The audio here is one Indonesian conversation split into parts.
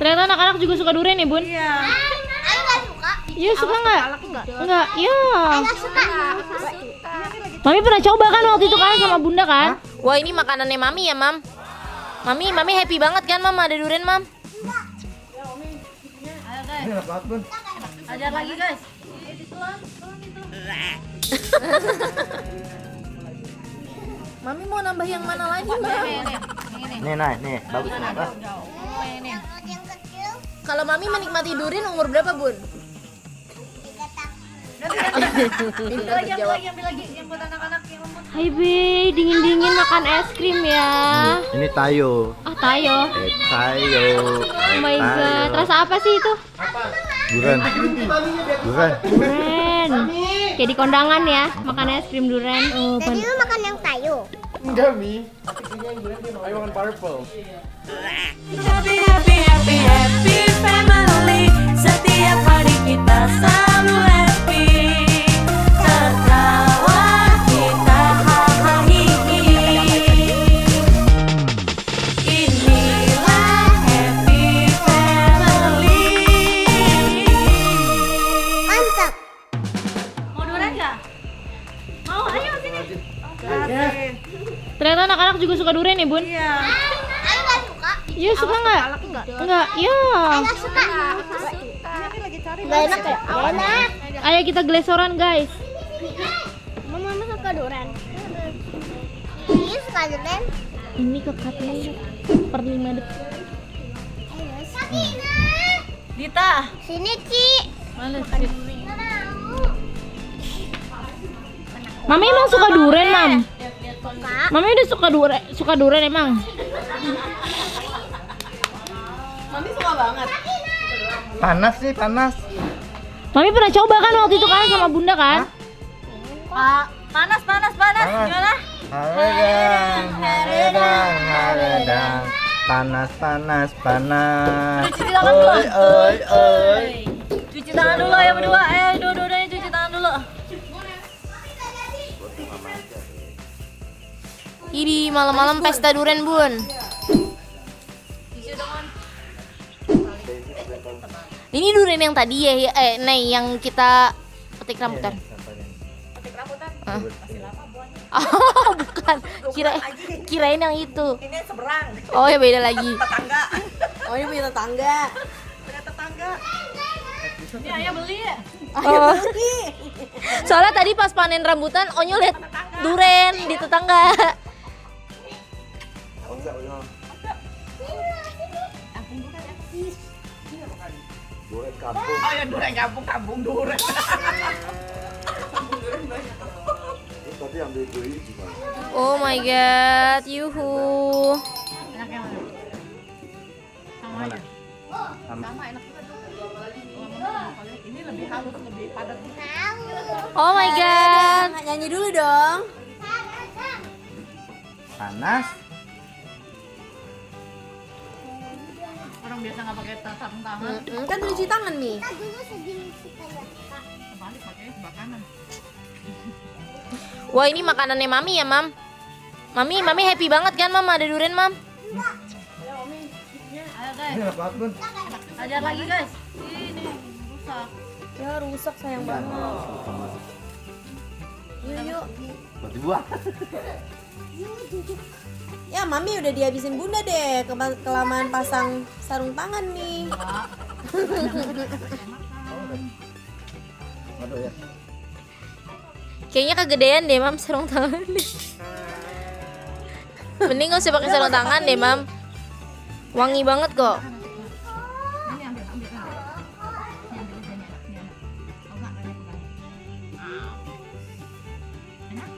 Ternyata anak-anak juga suka durian ya, Bun? Iya. Aku nggak suka. Iya, suka nggak? Enggak, iya. Nggak suka. Mami pernah coba kan waktu itu kan sama Bunda kan? Wah, ini makanannya Mami ya, Mam. Mami happy banget kan, Mam, ada durian, Mam? Ini enak banget, Bun. Ajar lagi, guys. Mami mau nambah yang mana lagi, Mam? Nih, bagus nih. Ah. Yang kecil. Kalau Mami menikmati durian umur berapa, Bun? 3 tahun. Pintar dijawab. Ambil lagi yang buat anak-anak yang lembut. Hai, Be, dingin-dingin makan es krim ya. Ini tayo. Ah, tayo. Tayo. Oh my god, rasa apa sih itu? Durian. Durian. Kayak di kondangan ya, makan es krim durian. Oh, Jadi lu makan yang tayo. Enggak, Mi. I want purple. Happy, happy, happy, happy family. Setiap hari kita selalu happy. Tertawa kita hahaha hihi. Inilah happy family. Mantap. Mau durian nggak? Mau, ayo sini. Kasih. ternyata anak-anak juga suka durian ya, Bun? Iya. Aku nggak suka. Iya, suka nggak? Enggak, iya. Nggak suka. Nggak enak ya? Nggak enak. Ayo kita gelesoran, guys. Mama suka durian. Ini suka durian. Ini kekatnya per 5 detik. Sakina. Dita. Sini, Ci. Males. Nggak mau. Mami emang suka durian, Mam? Suka. Mami udah suka durian emang? Mami suka banget. Panas nih, panas. Mami pernah coba kan waktu itu kan sama Bunda kan? Panas. Gimana? Haredang. Panas. Cuci tangan dulu. Oi. Cuci tangan dulu ya berdua. Dua-duanya cuci tangan dulu. Ini malam-malam pesta durian, Bun. Ini durian yang tadi ya, Nih yang kita petik rambutan. Petik rambutan. Oh, bukan. Kirain yang itu. Ini seberang. Oh, ya beda lagi. Tetangga. Oh, ini punya tetangga. Punya tetangga. Ini ayah beli ya? Oh. Soalnya tadi pas panen rambutan, Onyo lihat durian di tetangga. Durian kampung. Oh ya durian kampung durian. Tadi ambil duri gimana? Oh my god, yuhu. Enak yang mana? Sama aja. Sama enak juga tuh. Ini lebih halus, lebih padat. Oh my god. Nyanyi dulu dong. Panas. Orang biasa nggak pakai sarung tangan. Kan udah cuci tangan nih. Dulu segini sih kayak. Kebalik pakainya sebelah kanan. Wah, ini makanannya Mami ya, Mam? Mami happy banget kan, Mam, ada durian, Mam? Ayo guys. Ini enak banget, Bun. Ajar lagi guys. Ini rusak. Ya rusak sayang banget. Yuk. Buat dibuang. Ya mami udah dihabisin bunda deh. Kelamaan pasang sarung tangan nih. Aduh ya. Kayaknya kegedean deh, Mam, sarung tangan. Mending gak usah pakai sarung tangan deh, Mam. Wangi banget kok. Ini ambil. Ini ambil aja nih. Oh enggak banyak bukan. Enak?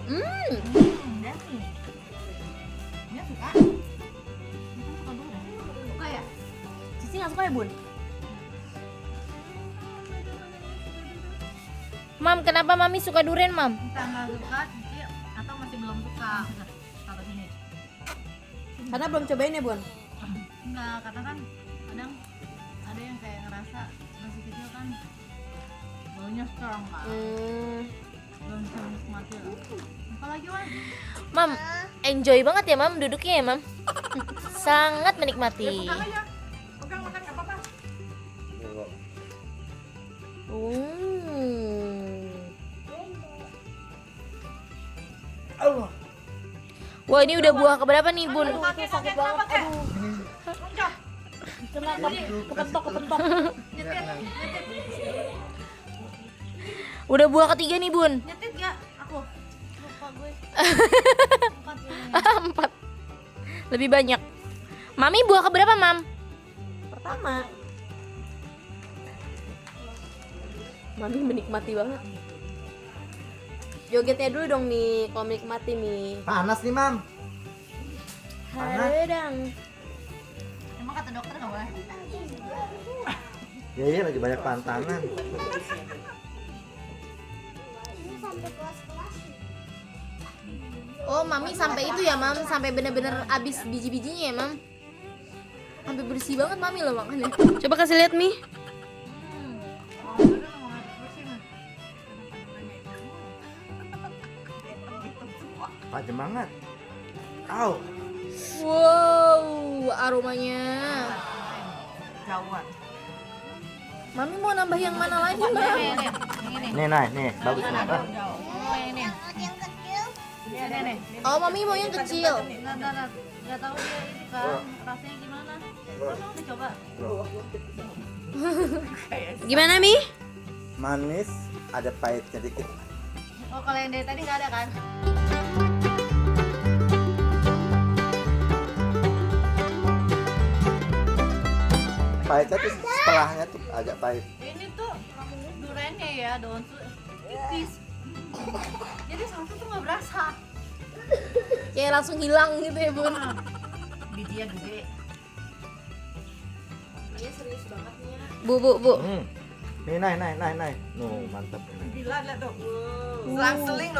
Udah nih. Ini suka? Suka dulu. Suka ya? Cici nggak suka ya, Bun? Mam, kenapa Mami suka durian, Mam? Entah nggak suka, Cici atau masih belum suka. Taruh sini. Karena belum cobain ya bun. Enggak, karena kan kadang ada yang kayak ngerasa masih kecil kan baunya strong kan. Belum bisa menikmati. Apalagi Wan? Mam, enjoy banget ya, Mam, duduknya ya, Mam. Sangat menikmati. Pegang aja. Pegang. Wah, ini udah buah keberapa nih, Bun? Sakit banget. Aduh. Kena kepentok. Udah buah ketiga nih, Bun. Nyetit gak? Aku lupa gue. 4. Lebih banyak. Mami buah keberapa, Mam? Pertama. Mami menikmati banget. Jogetnya dulu dong nih, kalau menikmati nih. Panas nih, Mam. Haredang. Emang kata dokter gak boleh? Ya, lagi banyak pantangan. Oh, Mami sampai itu ya, Mam. Sampai bener-bener habis biji-bijinya ya, Mam. Sampai bersih banget Mami loh makannya. Coba kasih lihat, Mi. Tajam banget. Au. Wow, aromanya. Jauhan. Mami mau nambah yang mana lagi, Mam? Yang ini. Nih, bagus nih. Ah. Jauh. Oh, yang ini. Nih. Oh, Mami mau yang kecil. Nah. Gak tahu dia ini kan rasanya gimana. Kamu udah coba? Gimana, Mi? Manis, ada pahitnya dikit. Oh, kalau yang dari tadi gak ada kan? Pahitnya tuh setelahnya tuh agak pahit. Ini tuh duriannya ya, daun tuh tipis. Jadi satu tuh gak berasa. Kayak langsung hilang gitu ya, Bun. Bijinya gede. Bu. Nih, naik. Mantap.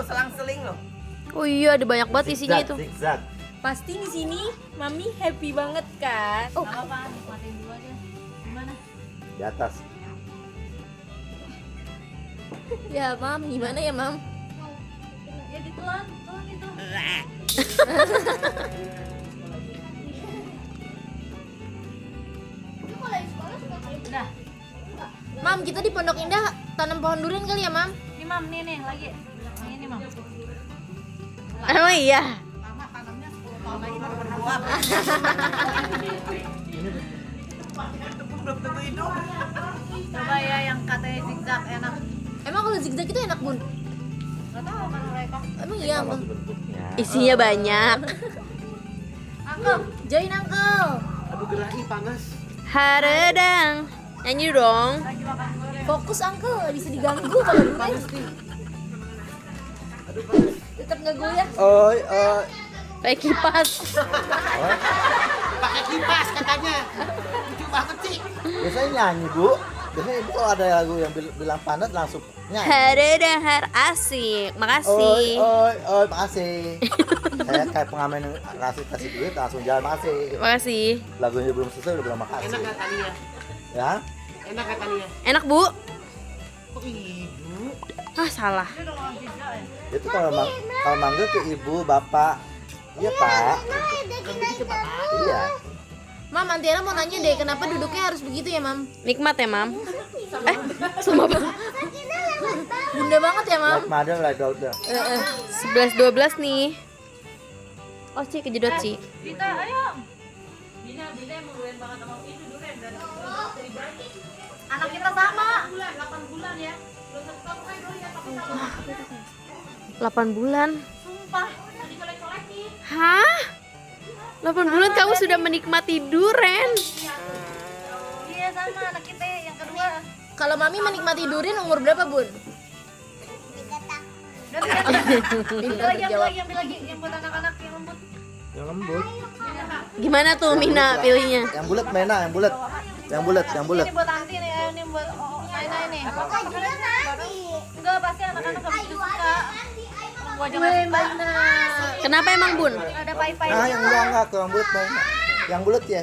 Selang-seling loh. Oh iya, ada banyak banget isinya itu. Zigzag. Pasti di sini Mami happy banget kan? Oh, Gak apa-apa, nikmatin dulu aja. Gimana? Di atas. ya, Mam. Gimana ya, Mam? Ya ditelan itu. Udah. Mam, kita di Pondok Indah tanam pohon durian kali ya, Mam? Ini Mam, nih lagi. Yang ini Mam. Emang iya. Lama tanamnya 10 tahun lagi baru berbuah. Coba ya yang katanya zigzag enak. Emang kalau zigzag itu enak, Bun? Gak tahu kan mereka. Emang iya, Sama Bun? tuh bentuknya. Isinya banyak. Angkel. Join Uncle. Aduh, gerai panas. Haredang. Nyanyi dong. Lagi makan goreng. Fokus, Uncle. Bisa diganggu kalau durian. Tetap nggak goyah. Oi. Kayak kipas. Pakai kipas katanya. Lucu banget sih. Biasanya nyanyi, Bu. Biasanya Ibu kalau ada lagu yang bilang panas langsung nyanyi. Haredang, har asik. Makasih. Oi, makasih. Saya kayak pengamen yang kasih duit langsung jalan, makasih. Makasih. Lagunya belum selesai udah bilang makasih. Enak gak Tania? Ya? Enak gak Tania? Enak, Bu. Oh, ibu. Ah, salah. Ini udah mau zigzag ya? Itu kalau manggil tuh ibu, bapak. Iya, Pak. Iya. Mam, Antiana mau nanya deh, kenapa duduknya harus begitu ya, Mam? Nikmat ya, Mam? Sumpah banget. Bunda banget ya, Mam? Like mother, like daughter. 11-12 nih. Oh, Ci, kejedot, Ci. Dita, ayo. Dina emang doyan banget sama ini durian dari anak kita sama. 8 bulan ya. Belum satu tahun kan dulu ya, tapi sama. 8 bulan. Sumpah, udah dicolek-colek nih. Hah? 8 bulan kamu sudah menikmati duren. Iya sama anak kita yang kedua. Kalau Mami menikmati durian umur berapa, Bun? Ambil lagi yang buat anak-anak yang lembut. Yang lembut. Gimana tuh Mina pilihnya? Yang bulat Mena, yang bulat. Yang bulat. Ini buat Anti nih, ayo nih buat Naina ini. Enggak, pasti anak-anak habis itu suka. Gua aja ngasih Kenapa emang, Bun? ada pahit-pahit. Ah, yang enggak, tuh yang bulat Mena. Yang bulat ya.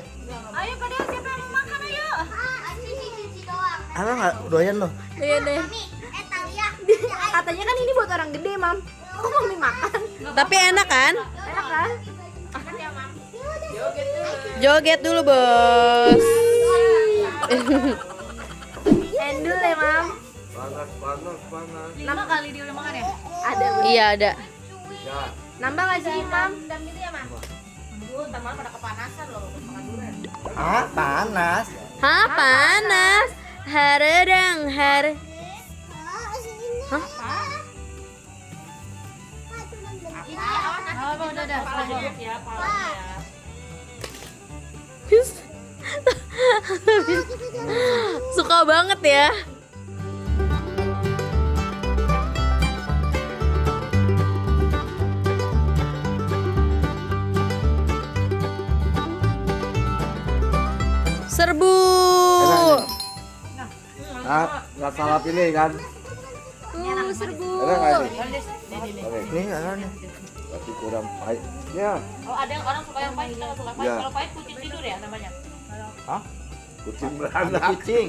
Ayo pada siapa yang mau makan ayo. Apa enggak doyan loh? Iya deh. Katanya kan ini buat orang gede, Mam. Kok Mami makan? Tapi enak kan? Enak kan? Joget dulu, Bos. Endul ya, Mam. Panas. 5 kali dia udah makan ya? Iya, ada. Nambah nggak sih, Mam? Dan gitu ya, Mam. Ntar malam pada kepanasan loh makan durian. Ah, panas. Hah, panas. Haredang, har. Hah? Suka banget ya. Serbu. Ah, nggak salah pilih kan? Serbu. Ada nggak ini? Oke. Ini ada nih. Tapi kurang pahit. Ya. Oh, ada yang orang suka yang pahit, kita nggak suka pahit. Ya. Kalau pahit kucing tidur ya namanya. Hah? Kucing beranak. Kucing.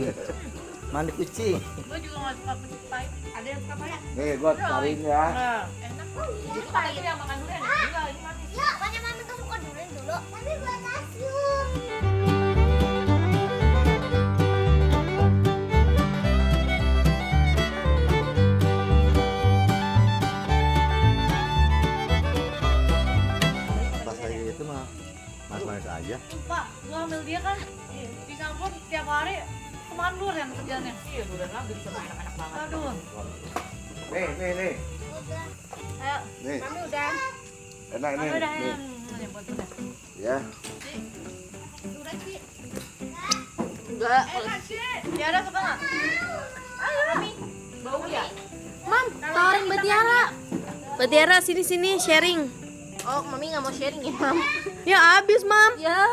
Mandi kucing. Gue juga nggak suka kucing pahit. Ada yang suka pahit? Nih, gua cariin ya. Enak. Itu pahit yang makan durian. Enggak, ini manis. Ya, banyak mami tuh suka durian dulu. Tapi buat nasi. Pas lagi itu mah manis aja. Pak, gua ambil dia kan. Di kampung tiap hari kemakan durian kerjanya. Iya, durian lagi bisa enak-enak banget. Aduh. Nih. Ayo, Nih. mami udah. Enak nih. Mami udah Nih. Nih, buat udah. Ya. Durian sih. Enggak. Enak sih. Tiara suka nggak? Ayo, mami. Bau ya? Mam, tawarin Mbak Tiara. Mbak Tiara sini sharing. Oh, Mami nggak mau sharing ya, Mam? Ya abis, Mam. Ya.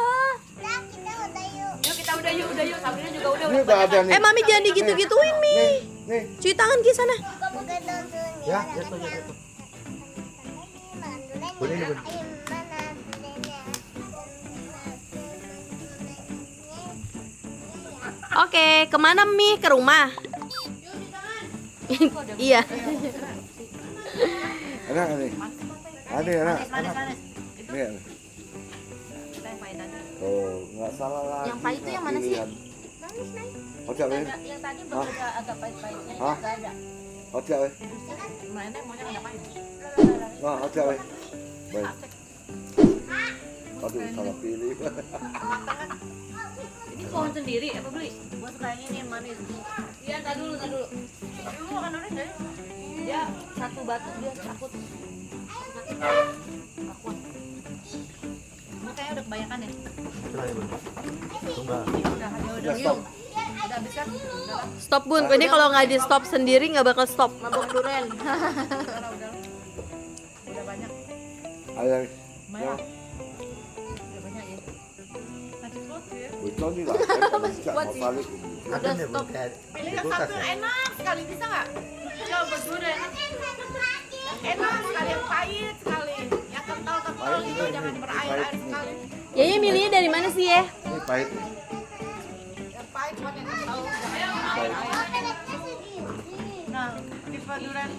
Nah, kita udah yuk. Yuk kita udah yuk. Sabrina juga udah. Ini udah ada nih. Mami jangan digitu-gituin, Mi. Nih. Cuci tangan ke sana. Bukan durian. Ya, itu. Boleh, boleh. Oke, kemana Mi? Ke rumah? Iya. Enak nih. Ada enak. Manis. Nih. Kita yang pahit tadi. Oh, nggak salah lagi. Yang pahit itu yang mana sih? Pilihan. Oke, weh. Yang tadi berbeda agak pahit-pahitnya. Hah? Nggak ada. Oke, weh. Mainnya maunya ada pahit. Nah, oke, weh. Baik. Aduh, salah pilih. Ini pohon sendiri apa beli? Gua suka yang ini yang manis. Iya, tar dulu. Lu makan durian deh. Dia satu batu dia takut. Takut. Lu kayaknya udah kebanyakan ya? Udah, Stop. Udah habis kan? Udah lah. Stop, Bun. Ini kalau nggak di stop sendiri nggak bakal stop. Mabok durian. Udah banyak. Ayo. Banyak. Udah banyak ya. Lanjut terus ya. Betul nih lah. Bisa mau balik. Udah stop. Pilih yang satu yang enak sekali bisa nggak? Coba buat durian. Enak sekali yang pahit sekali. Yang kental gitu jangan berair-air sekali. Ya, milihnya dari mana sih ya? Ini pahit nih. Yang pahit buat yang kental jangan berair-air. Nah, tipe durian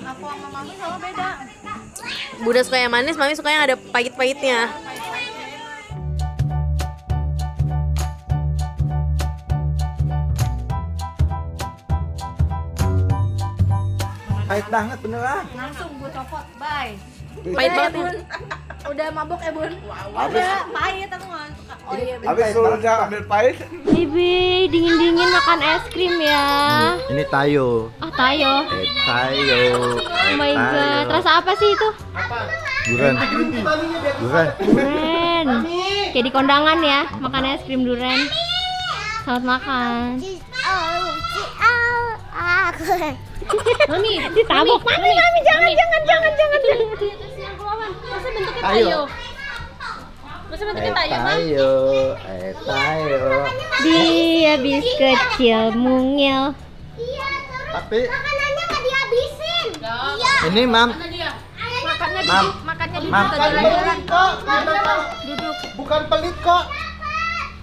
aku sama mami sama beda. Bunda suka yang manis, Mami suka yang ada pahit-pahitnya. Pahit banget beneran. Langsung gue copot, bye. Pahit banget ya. Udah mabok ya bun? Habis. Udah pahit aku nggak suka. Oh iya bener. Habis lu udah ambil pahit. Bibi, dingin-dingin makan es krim ya. Ini tayo. Ah, tayo. Tayo. Oh my god, rasa apa sih itu? Durian. Duren. Kayak di kondangan ya, makan es krim duren. Selamat makan. Aku. Mami, ditabok. Mami, jangan. Masa bentuknya tayo? Masa bentuknya tayo, Mam? Tayo. Dia bis kecil mungil. Tapi Makanannya nggak dihabisin. Iya. ini Mam. Makannya Mam. makannya di Mam. duduk. Bukan pelit kok.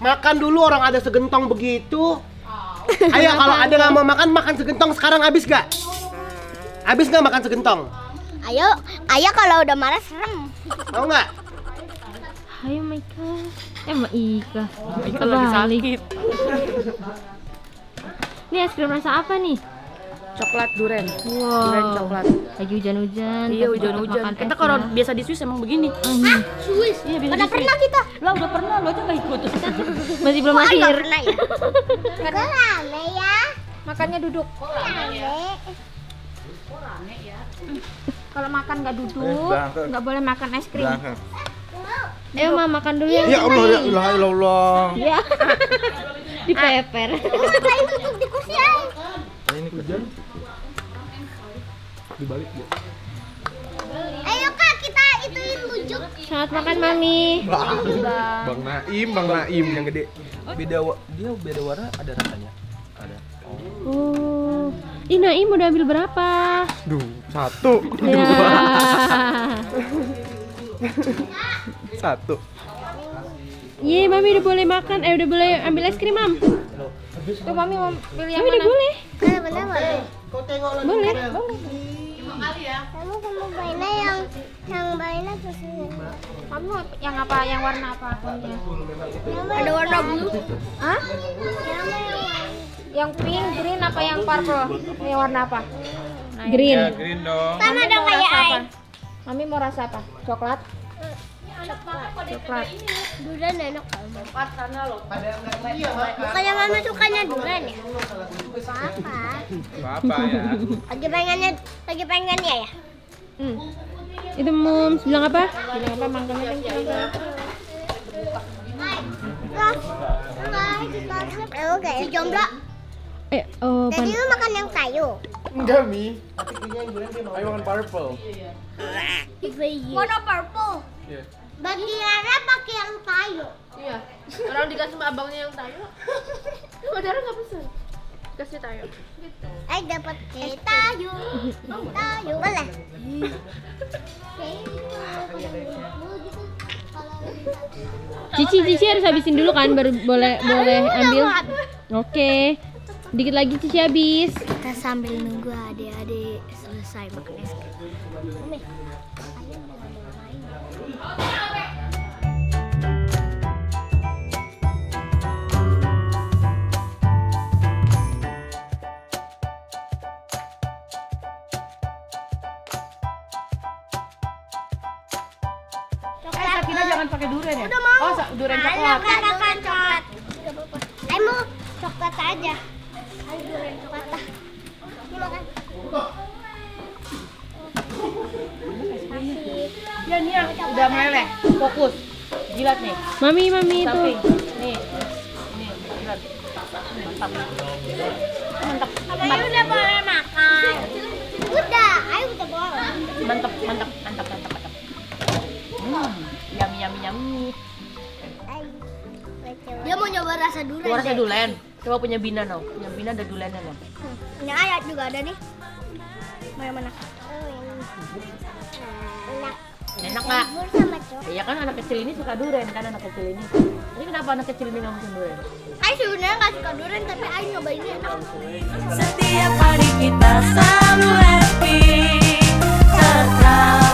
Makan dulu, orang ada segentong begitu. Ayo kalau ada nggak mau makan segentong sekarang, habis gak? Habis nggak makan segentong? Ayo kalau udah marah serem. Mau nggak? Ayo Maika. Mbak Ika. Ika lagi sakit. Ini es krim rasa apa nih? Coklat duren. Wow. Duren coklat. Lagi hujan-hujan. Iya, tapi hujan-hujan. makan Kita es kalau ya. biasa di Swiss emang begini. Swiss. Iya, biasa Udah di pernah Swiss. kita. Lah udah pernah, lo aja nggak ikut. Masih belum Nggak akhir. pernah ya. Kok rame ya? Makannya duduk. Kalau makan nggak duduk, Berangkat. nggak boleh makan es krim. Berangkat. Ayo Ma makan dulu ya. Ya Allah, ya Allah, ya Allah. Ya. Dipeper. Ngapain duduk di kursi ay? Ini hujan. Dibalik ya. Ayo kak, kita ituin bujuk. Selamat makan Mami. Bang Naim yang gede. Dia beda warna ada rasanya. Ada. Oh. Ih Naim udah ambil berapa? Duh, 1. Ya. 1. Ye, Mami udah boleh makan. Udah boleh ambil es krim, Mam. Tuh Mami mau pilih yang Mami udah mana? boleh. Benar boleh. Boleh. Kamu sama Baina yang Baina kesini. Kamu yang apa? Yang warna apa? Ada warna biru. Hah? Yang pink, green apa yang purple? Yang warna apa? Nah, Green. Green dong. Sama Mami dong mau kayak rasa ay. apa? Mami mau rasa apa? Coklat? Coklat. Durian enak kan? Bukannya mama sukanya durian ya? Apa ya? Lagi pengennya ya? Itu Mums bilang apa? Bilang apa? Mangganya kencang. Oke. Si Jomblo. Pan. Tadi lu makan yang kayu. Enggak, Mi. Ayo makan purple. Warna purple. Iya. Bagi Rara pakai yang kayu. Iya. Orang dikasih sama abangnya yang tayo. Saudara nggak pesen. Kasih tayo. Dapat tayu. Tayu. Boleh. Cici harus habisin dulu kan baru boleh ambil. Oke. Dikit lagi Cici habis. Kita sambil nunggu adik-adik selesai makan es krim. Umi. Sakina jangan pakai durian ya? Udah mau. Oh, durian coklat. Katakan coklat. Ayo mau coklat aja. Ayo durian coklat lah. Ini makan. Ya nih, udah meleleh. Fokus. Jilat nih. Mami itu. Samping. Nih. Nih, jilat. Mantap. Ayo udah boleh makan. Udah, ayo udah boleh. Mantap. Yummy. Dia mau nyoba rasa durian. Keluar rasa dulen. Coba punya Bina no. Punya Bina ada dulennya no. Punya ayat juga ada nih. Mana? Enak. Enak nggak? Bubur sama coklat. Ya kan anak kecil ini suka durian kan anak kecil ini. Ini kenapa anak kecil ini nggak makan durian? Ayo sebenarnya nggak suka durian tapi ayo nyobainnya enak. Setiap hari kita selalu happy serta